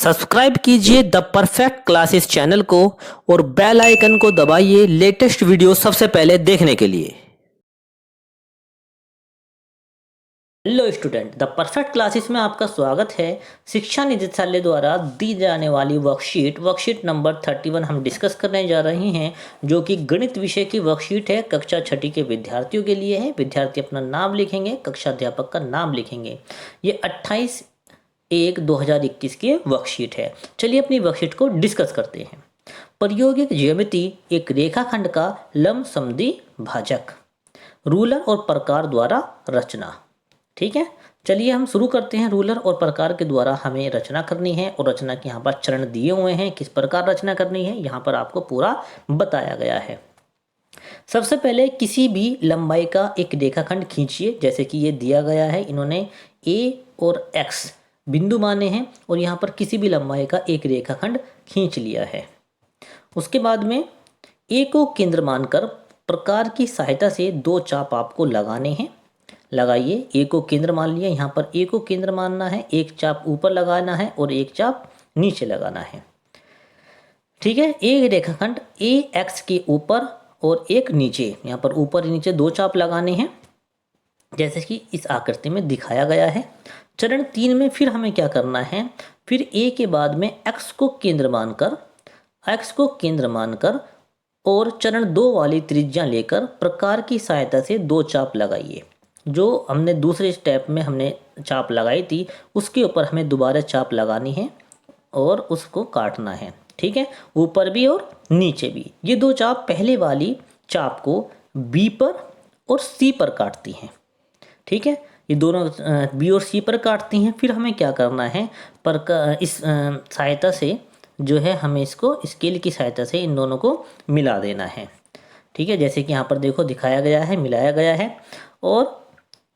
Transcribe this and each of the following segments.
Subscribe कीजिए the perfect classes channel को और बेल आइकन को दबाइए लेटेस्ट वीडियो सबसे पहले देखने के लिए। Hello student, the perfect classes में आपका स्वागत है। शिक्षा निदेशालय द्वारा दी जाने वाली वर्कशीट नंबर 31 हम डिस्कस करने जा रहे हैं, जो कि गणित विषय की वर्कशीट है। कक्षा छठी के विद्यार्थियों के लिए है। विद्यार्थी अपना नाम लिखेंगे, कक्षा अध्यापक का नाम लिखेंगे। ये 28/1/2021 की वर्कशीट है। चलिए अपनी वर्कशीट को डिस्कस करते हैं। प्रायोगिक ज्यामिति एक रेखाखंड का लंबसमद्वि भाजक, रूलर और प्रकार द्वारा रचना। ठीक है, चलिए हम शुरू करते हैं। रूलर और प्रकार के द्वारा हमें रचना करनी है और रचना के यहाँ पर चरण दिए हुए हैं। किस प्रकार रचना करनी है यहाँ पर आपको पूरा बताया गया है। सबसे पहले किसी भी लंबाई का एक रेखाखंड खींचिए, जैसे कि ये दिया गया है। इन्होंने ए और एक्स बिंदु माने हैं और यहाँ पर किसी भी लंबाई का एक रेखाखंड खींच लिया है। उसके बाद में ए को केंद्र मानकर प्रकार की सहायता से दो चाप आपको लगाने हैं। लगाइए। ए को केंद्र मान लिया। यहाँ पर ए को केंद्र मानना है, एक चाप ऊपर लगाना है और एक चाप नीचे लगाना है। ठीक है, एक रेखाखंड ए एक्स के ऊपर और एक नीचे, यहाँ पर ऊपर नीचे दो चाप लगाने हैं, जैसे कि इस आकृति में दिखाया गया है। चरण 3 में फिर हमें क्या करना है, फिर ए के बाद में एक्स को केंद्र मानकर और चरण 2 वाली त्रिज्या लेकर प्रकार की सहायता से दो चाप लगाइए। जो हमने दूसरे स्टेप में हमने चाप लगाई थी, उसके ऊपर हमें दोबारा चाप लगानी है और उसको काटना है। ठीक है, ऊपर भी और नीचे भी। ये दो चाप पहले वाली चाप को बी पर और सी पर काटती हैं। ठीक है, ये दोनों बी और सी पर काटती हैं। फिर हमें क्या करना है, इस सहायता से जो है हमें इसको स्केल की सहायता से इन दोनों को मिला देना है। ठीक है, जैसे कि यहाँ पर देखो दिखाया गया है, मिलाया गया है। और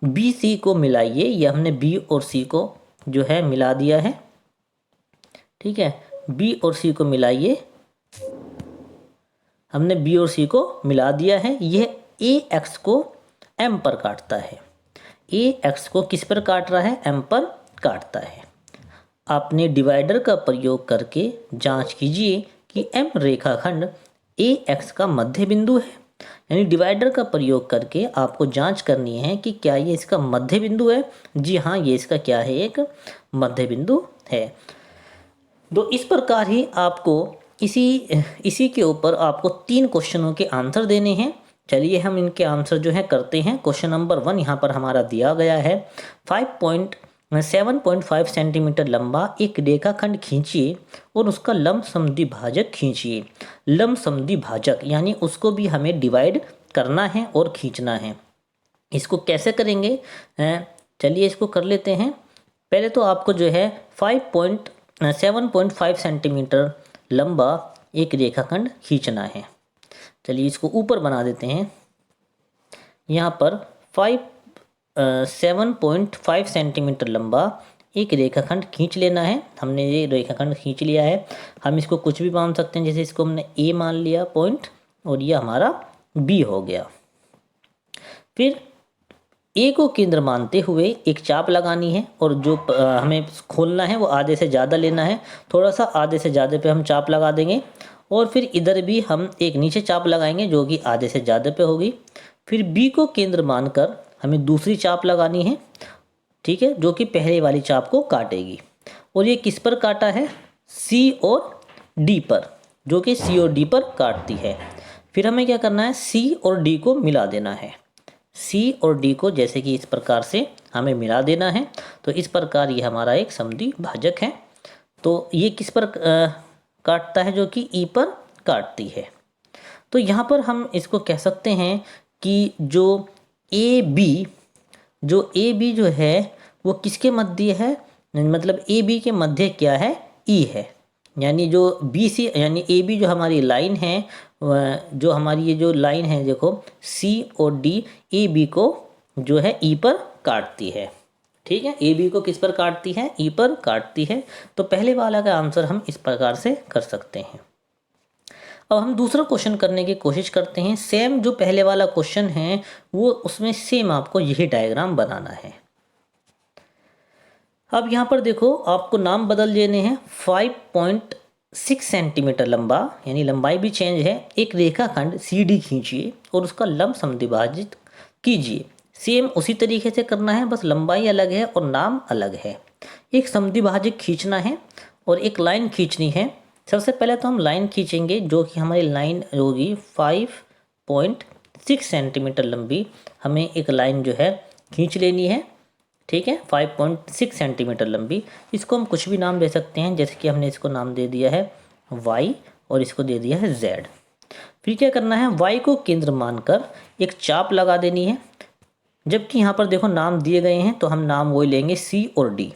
बी सी को मिलाइए। ये हमने बी और सी को जो है मिला दिया है। ठीक है, बी और सी को मिलाइए। हमने बी और सी को मिला दिया है। यह ए एक्स को एम पर काटता है। ए एक्स को किस पर काट रहा है, एम पर काटता है। आपने डिवाइडर का प्रयोग करके जांच कीजिए कि एम रेखाखंड ए एक्स का मध्य बिंदु है। यानी डिवाइडर का प्रयोग करके आपको जांच करनी है कि क्या ये इसका मध्य बिंदु है। जी हाँ, ये इसका क्या है, एक मध्य बिंदु है। तो इस प्रकार ही आपको इसी के ऊपर आपको 3 क्वेश्चनों के आंसर देने हैं। चलिए हम इनके आंसर जो है करते हैं। क्वेश्चन नंबर 1 यहाँ पर हमारा दिया गया है। 7.5 सेंटीमीटर लंबा एक रेखाखंड खींचिए और उसका लंबसमद्वि भाजक खींचिए। लंबसमद्वि भाजक यानी उसको भी हमें डिवाइड करना है और खींचना है। इसको कैसे करेंगे, चलिए इसको कर लेते हैं। पहले तो आपको जो है 7.5 सेंटीमीटर लंबा एक रेखाखंड खींचना है। चलिए इसको ऊपर बना देते हैं। यहाँ पर 7.5 सेंटीमीटर लंबा एक रेखाखंड खींच लेना है। हमने ये रेखाखंड खींच लिया है। हम इसको कुछ भी मान सकते हैं, जैसे इसको हमने ए मान लिया पॉइंट और ये हमारा बी हो गया। फिर ए को केंद्र मानते हुए एक चाप लगानी है और जो हमें खोलना है वो आधे से ज़्यादा लेना है। थोड़ा सा आधे से ज़्यादा पे हम चाप लगा देंगे और फिर इधर भी हम एक नीचे चाप लगाएंगे जो कि आधे से ज़्यादा पे होगी। फिर बी को केंद्र मानकर हमें दूसरी चाप लगानी है। ठीक है, जो कि पहले वाली चाप को काटेगी। और ये किस पर काटा है, सी और डी पर, जो कि सी और डी पर काटती है। फिर हमें क्या करना है, सी और डी को मिला देना है। सी और डी को जैसे कि इस प्रकार से हमें मिला देना है। तो इस प्रकार ये हमारा एक समद्वि भाजक है। तो ये किस पर काटता है, जो कि ई पर काटती है। तो यहाँ पर हम इसको कह सकते हैं कि जो ए बी जो है वो किसके मध्य है, मतलब ए बी के मध्य क्या है, ई है। यानी जो बी सी यानी ए बी जो हमारी लाइन है, जो हमारी ये जो लाइन है देखो, सी और डी ए बी को जो है ई पर काटती है। ठीक है, ए बी को किस पर काटती है, ई पर काटती है। तो पहले वाला का आंसर हम इस प्रकार से कर सकते हैं। अब हम दूसरा क्वेश्चन करने की कोशिश करते हैं। सेम जो पहले वाला क्वेश्चन है वो उसमें सेम आपको यही डायग्राम बनाना है। अब यहाँ पर देखो आपको नाम बदल देने हैं। 5.6 सेंटीमीटर लंबा, यानी लंबाई भी चेंज है, एक रेखाखंड CD खींचिए और उसका लंब समद्विभाजित कीजिए। सेम उसी तरीके से करना है, बस लंबाई अलग है और नाम अलग है। एक समद्विभाजक खींचना है और एक लाइन खींचनी है। सबसे पहले तो हम लाइन खींचेंगे, जो कि हमारी लाइन होगी 5.6 सेंटीमीटर लंबी। हमें एक लाइन जो है खींच लेनी है, ठीक है, 5.6 सेंटीमीटर लंबी। इसको हम कुछ भी नाम दे सकते हैं, जैसे कि हमने इसको नाम दे दिया है y और इसको दे दिया है z। फिर क्या करना है, y को केंद्र मानकर एक चाप लगा देनी है। जबकि यहाँ पर देखो नाम दिए गए हैं तो हम नाम वही लेंगे C और D।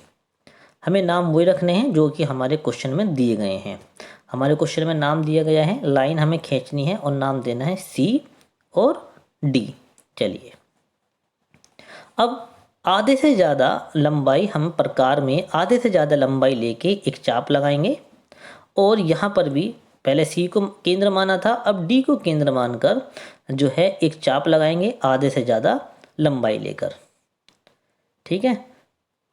हमें नाम वही रखने हैं जो कि हमारे क्वेश्चन में दिए गए हैं। हमारे क्वेश्चन में नाम दिया गया है, लाइन हमें खींचनी है और नाम देना है C और D। चलिए, अब आधे से ज़्यादा लंबाई, हम प्रकार में आधे से ज़्यादा लंबाई लेके एक चाप लगाएंगे और यहाँ पर भी पहले C को केंद्र माना था, अब D को केंद्र मानकर जो है एक चाप लगाएंगे आधे से ज़्यादा लंबाई लेकर, ठीक है।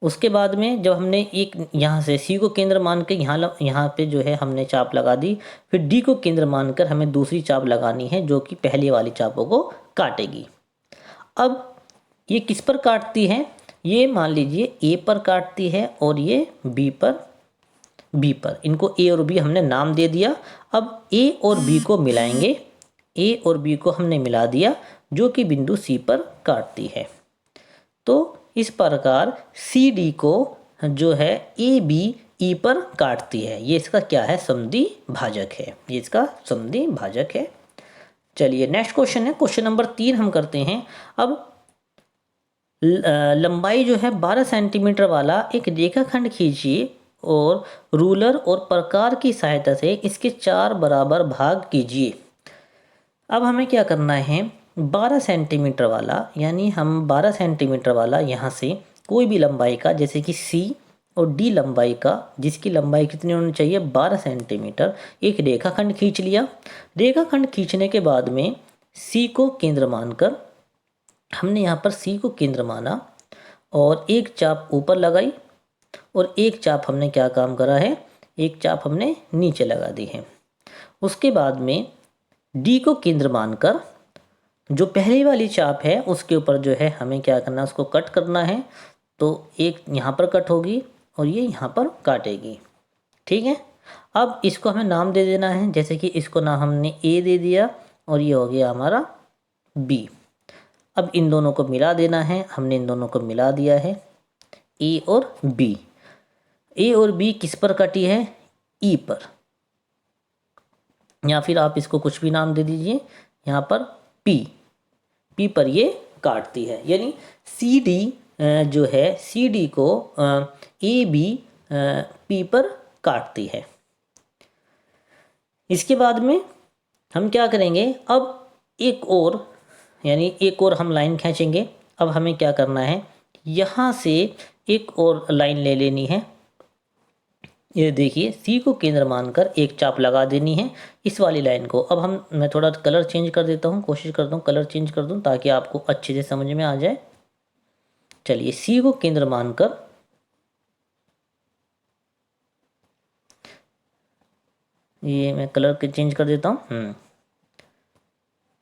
उसके बाद में जब हमने एक यहाँ से C को केंद्र मान के यहाँ पे जो है हमने चाप लगा दी, फिर D को केंद्र मानकर हमें दूसरी चाप लगानी है जो कि पहले वाली चापों को काटेगी। अब ये किस पर काटती है, ये मान लीजिए A पर काटती है और ये B पर। इनको A और B हमने नाम दे दिया। अब A और B को मिलाएंगे, A और B को हमने मिला दिया जो कि बिंदु C पर काटती है। तो इस प्रकार CD को जो है AB E पर काटती है। ये इसका क्या है, समद्वि भाजक है, ये इसका समद्वि भाजक है। चलिए नेक्स्ट क्वेश्चन है, क्वेश्चन नंबर 3 हम करते हैं। अब लंबाई जो है 12 सेंटीमीटर वाला एक रेखाखंड खींचिए और रूलर और प्रकार की सहायता से इसके 4 बराबर भाग कीजिए। अब हमें क्या करना है, 12 सेंटीमीटर वाला, यानी हम 12 सेंटीमीटर वाला यहाँ से कोई भी लंबाई का, जैसे कि C और D लंबाई का, जिसकी लंबाई कितनी होनी चाहिए 12 सेंटीमीटर, एक रेखाखंड खींच लिया। रेखाखंड खींचने के बाद में C को केंद्र मानकर हमने यहाँ पर C को केंद्र माना और एक चाप ऊपर लगाई और एक चाप हमने क्या काम करा है, एक चाप हमने नीचे लगा दी है। उसके बाद में D को केंद्र मानकर जो पहली वाली चाप है उसके ऊपर जो है हमें क्या करना है, उसको कट करना है। तो एक यहाँ पर कट होगी और ये यहाँ पर काटेगी, ठीक है। अब इसको हमें नाम दे देना है, जैसे कि इसको नाम हमने A दे दिया और ये हो गया हमारा B। अब इन दोनों को मिला देना है, हमने इन दोनों को मिला दिया है, A और B। A और B किस पर कटी है, E पर, या फिर आप इसको कुछ भी नाम दे दीजिए, यहाँ पर P पर ये काटती है। यानी CD जो है CD को AB P पर काटती है। इसके बाद में हम क्या करेंगे, अब एक और हम लाइन खींचेंगे। अब हमें क्या करना है, यहाँ से एक और लाइन ले लेनी है। ये देखिए C को केंद्र मानकर एक चाप लगा देनी है इस वाली लाइन को। अब मैं थोड़ा कलर चेंज कर देता हूँ, कोशिश करता हूँ कलर चेंज कर दूँ ताकि आपको अच्छे से समझ में आ जाए। चलिए C को केंद्र मानकर ये मैं कलर चेंज कर देता हूँ।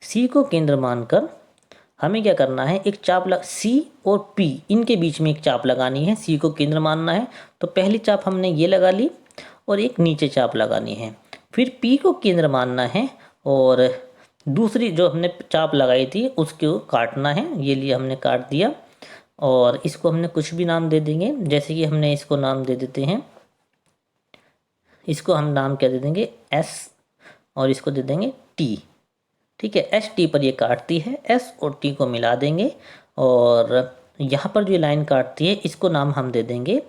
C को केंद्र मानकर हमें क्या करना है, एक चाप C और P इनके बीच में एक चाप लगानी है। C को केंद्र मानना है तो पहली चाप हमने ये लगा ली और एक नीचे चाप लगानी है। फिर P को केंद्र मानना है और दूसरी जो हमने चाप लगाई थी उसको काटना है। ये लिए हमने काट दिया और इसको हमने कुछ भी नाम दे देंगे, जैसे कि हमने इसको नाम दे देते हैं, इसको हम नाम क्या दे देंगे S और इसको दे देंगे T, ठीक है। ST पर ये काटती है, S और T को मिला देंगे और यहाँ पर जो लाइन काटती है इसको नाम हम दे देंगे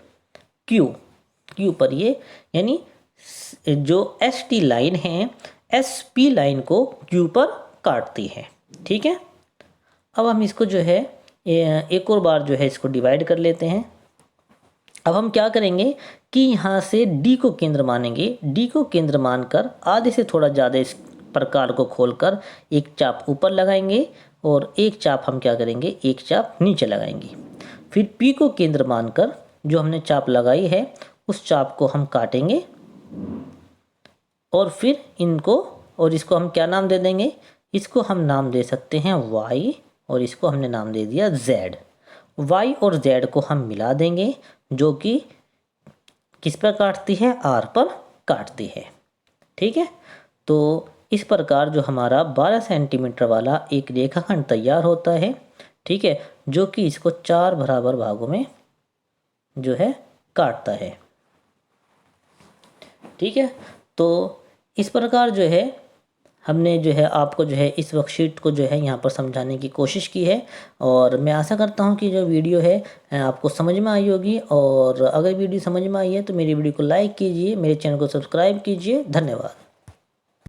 Q पर ये, यानी जो ST लाइन है SP लाइन को Q पर काटती है, ठीक है। अब हम इसको जो है एक और बार जो है इसको डिवाइड कर लेते हैं। अब हम क्या करेंगे कि यहाँ से D को केंद्र मानेंगे, D को केंद्र मानकर आधे से थोड़ा ज़्यादा इस प्रकार को खोलकर एक चाप ऊपर लगाएंगे और एक चाप हम क्या करेंगे, एक चाप नीचे लगाएंगे। फिर P को केंद्र मानकर जो हमने चाप लगाई है उस चाप को हम काटेंगे और फिर इनको और इसको हम क्या नाम दे देंगे, इसको हम नाम दे सकते हैं y और इसको हमने नाम दे दिया z। y और z को हम मिला देंगे जो कि किस पर काटती है, r पर काटती है। ठीक है, तो इस प्रकार जो हमारा 12 सेंटीमीटर वाला एक रेखाखंड तैयार होता है। ठीक है, जो कि इसको 4 बराबर भागों में जो है काटता है। ठीक है, तो इस प्रकार जो है हमने जो है आपको जो है इस वर्कशीट को जो है यहाँ पर समझाने की कोशिश की है और मैं आशा करता हूँ कि जो वीडियो है आपको समझ में आई होगी। और अगर वीडियो समझ में आई है तो मेरी वीडियो को लाइक कीजिए, मेरे चैनल को सब्सक्राइब कीजिए। धन्यवाद।